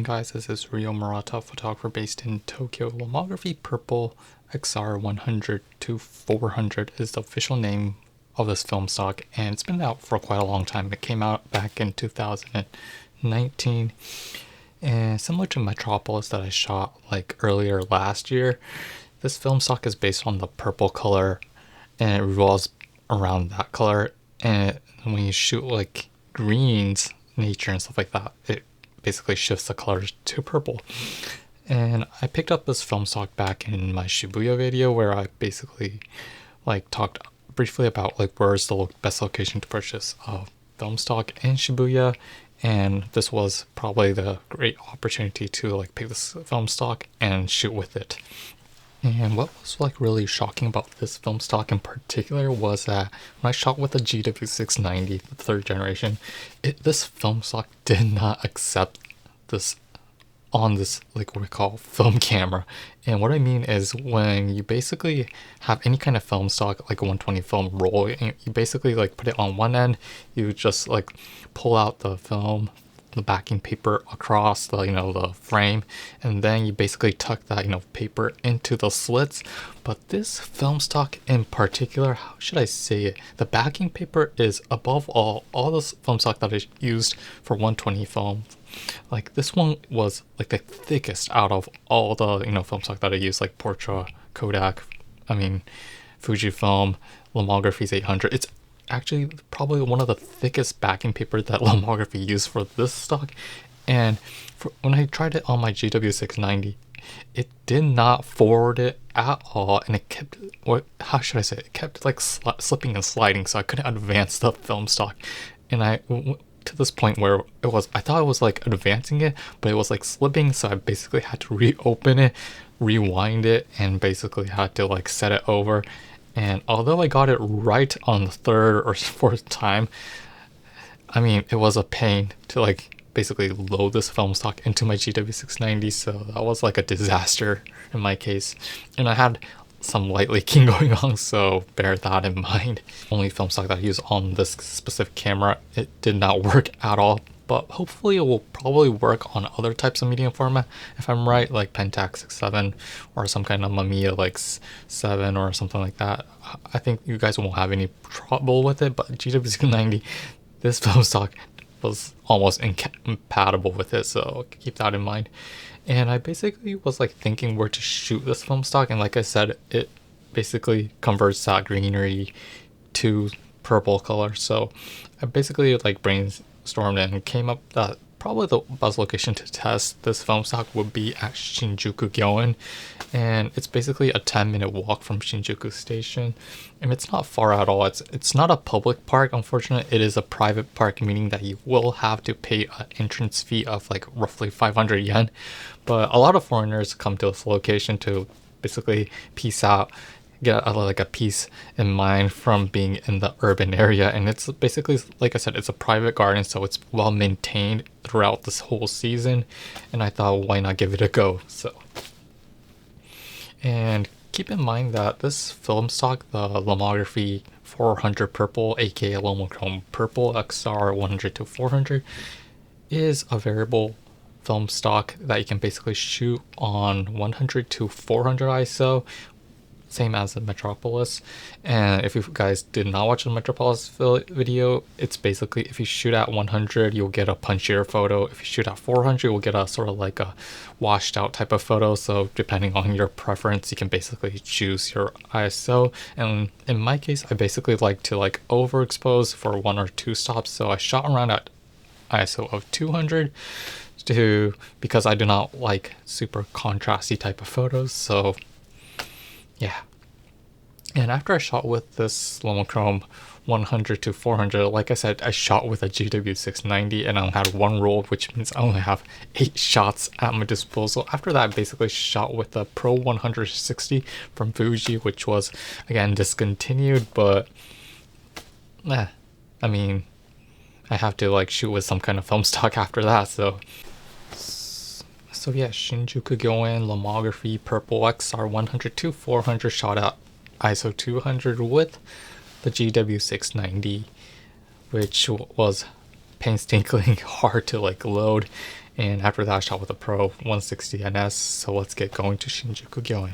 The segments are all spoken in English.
Guys, this is Ryo Murata, photographer based in Tokyo. Lomography Purple XR100-400 is the official name of this film stock, and it's been out for quite a long time. It came out back in 2019, and similar to Metropolis that I shot like earlier last year, this film stock is based on the purple color, and it revolves around that color. And when you shoot like greens, nature and stuff like that, it basically shifts the colors to purple. And I picked up this film stock back in my Shibuya video, where I basically like talked briefly about like where's the best location to purchase a film stock in Shibuya, and this was probably the great opportunity to like pick this film stock and shoot with it. And what was like really shocking about this film stock in particular was that when I shot with the GW690, the third generation, this film stock did not accept this on this like what we call film camera. And what I mean is when you basically have any kind of film stock, like a 120 film roll, you basically like put it on one end, you just like pull out the film, the backing paper across the the frame, and then you basically tuck that paper into the slits. But this film stock in particular, how should I say it, the backing paper is above all this film stock that is used for 120 film. Like this one was like the thickest out of all the film stock that I use, like Portra, Kodak, Fujifilm, Lomography's 800. It's actually probably one of the thickest backing paper that Lomography used for this stock. And when I tried it on my GW690, it did not forward it at all, and it kept, how should I say it, it kept like slipping and sliding, so I couldn't advance the film stock. And I went to this point where I thought I was like advancing it, but it was like slipping, so I basically had to reopen it, rewind it, and basically had to like set it over. And although I got it right on the third or fourth time, it was a pain to like basically load this film stock into my GW690, so that was like a disaster in my case. And I had some light leaking going on, so bear that in mind. Only film stock that I use on this specific camera, it did not work at all. But hopefully it will probably work on other types of medium format if I'm right, like Pentax 6.7 or some kind of Mamiya like 7 or something like that. I think you guys won't have any trouble with it, but GW690, this film stock was almost incompatible with it, so keep that in mind. And I basically was like thinking where to shoot this film stock, and like I said, it basically converts that greenery to purple color. So I basically like brainstormed and came up that probably the best location to test this film stock would be at Shinjuku Gyoen, and it's basically a 10-minute walk from Shinjuku Station, and it's not far at all. It's not a public park, unfortunately. It is a private park, meaning that you will have to pay an entrance fee of like roughly 500 yen, but a lot of foreigners come to this location to basically peace out, get like a peace in mind from being in the urban area. And it's basically, like I said, it's a private garden, so it's well maintained throughout this whole season, and I thought why not give it a go. So, and keep in mind that this film stock, the Lomography 400 Purple, aka Lomochrome Purple XR100-400, is a variable film stock that you can basically shoot on 100 to 400 ISO, same as the Metropolis. And if you guys did not watch the Metropolis video, it's basically if you shoot at 100, you'll get a punchier photo. If you shoot at 400, you'll get a sort of like a washed out type of photo. So depending on your preference, you can basically choose your ISO. And in my case, I basically like to like overexpose for 1 or 2 stops. So I shot around at ISO of 200 because I do not like super contrasty type of photos. So yeah. And after I shot with this Lomochrome 100 to 400, like I said, I shot with a GW690 and I had 1 roll, which means I only have 8 shots at my disposal. After that, I basically shot with the Pro 160 from Fuji, which was again discontinued, but I have to like shoot with some kind of film stock after that. So yeah, Shinjuku Gyoen Lomography Purple XR100-400 shot at ISO 200 with the GW690, which was painstakingly hard to like load, And after that I shot with a Pro 160 NS, so let's get going to Shinjuku Gyoen.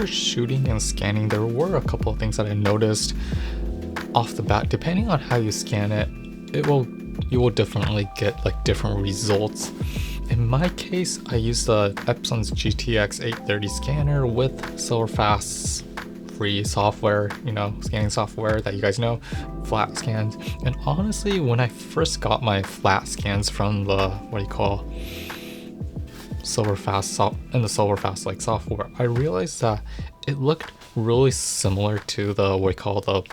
After shooting and scanning, there were a couple of things that I noticed off the bat. Depending on how you scan it, you will definitely get like different results. In my case, I used the Epson's GTX 830 scanner with Silverfast's free software, scanning software that you guys know, flat scans. And honestly, when I first got my flat scans from the Silverfast and the Silverfast like software, I realized that it looked really similar to the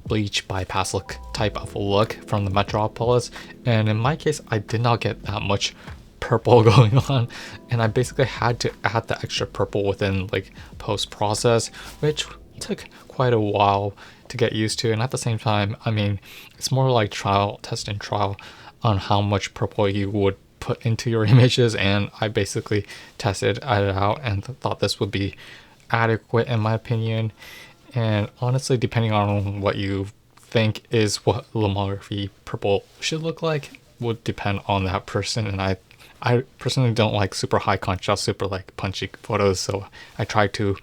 bleach bypass look type of look from the Metropolis. And in my case, I did not get that much purple going on, and I basically had to add the extra purple within like post process, which took quite a while to get used to. And at the same time, I mean, it's more like test and trial on how much purple you would put into your images, and I basically tested it out and thought this would be adequate in my opinion. And honestly, depending on what you think is what Lomography purple should look like would depend on that person. And I personally don't like super high contrast, super like punchy photos, so I try to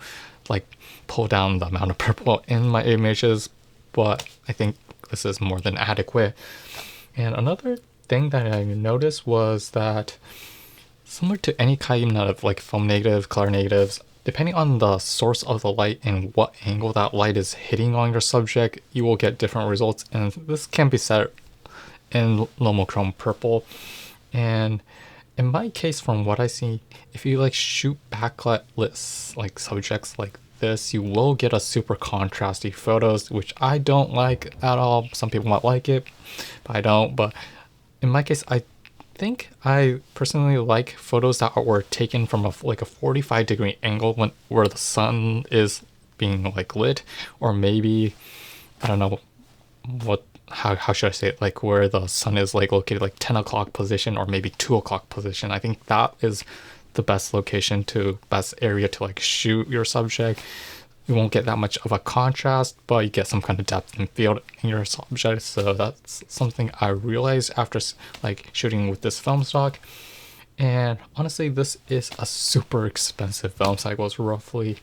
like pull down the amount of purple in my images, but I think this is more than adequate. And another thing that I noticed was that similar to any kind of like foam negative, color negatives, depending on the source of the light and what angle that light is hitting on your subject, you will get different results. And this can be set in Lomochrome Purple. And in my case, from what I see, if you like shoot backlit like subjects like this, you will get a super contrasty photos, which I don't like at all. Some people might like it, but I don't. But in my case, I think I personally like photos that were taken from a 45-degree angle where the sun is being like lit, or maybe I don't know how should I say it, like where the sun is like located, like 10 o'clock position or maybe 2 o'clock position. I think that is the best area to like shoot your subject. You won't get that much of a contrast, but you get some kind of depth and field in your subject. So that's something I realized after like shooting with this film stock. And honestly, this is a super expensive film stock. It was roughly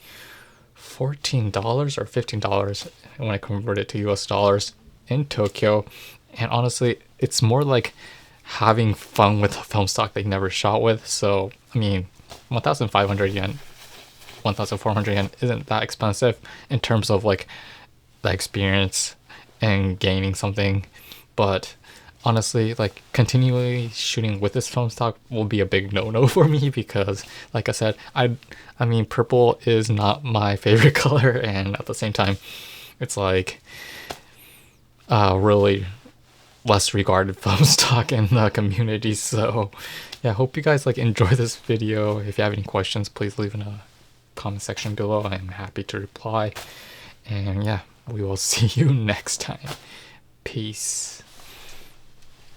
$14 or $15 when I convert it to US dollars in Tokyo. And honestly, it's more like having fun with a film stock they never shot with. So I mean, 1,500 yen, 1,400 yen isn't that expensive in terms of like the experience and gaining something. But honestly, like continually shooting with this film stock will be a big no-no for me, because like I said, I mean, purple is not my favorite color, and at the same time it's like really less regarded film stock in the community. So yeah, I hope you guys like enjoy this video. If you have any questions, please leave in a comment section below. I'm happy to reply. And yeah, we will see you next time. Peace.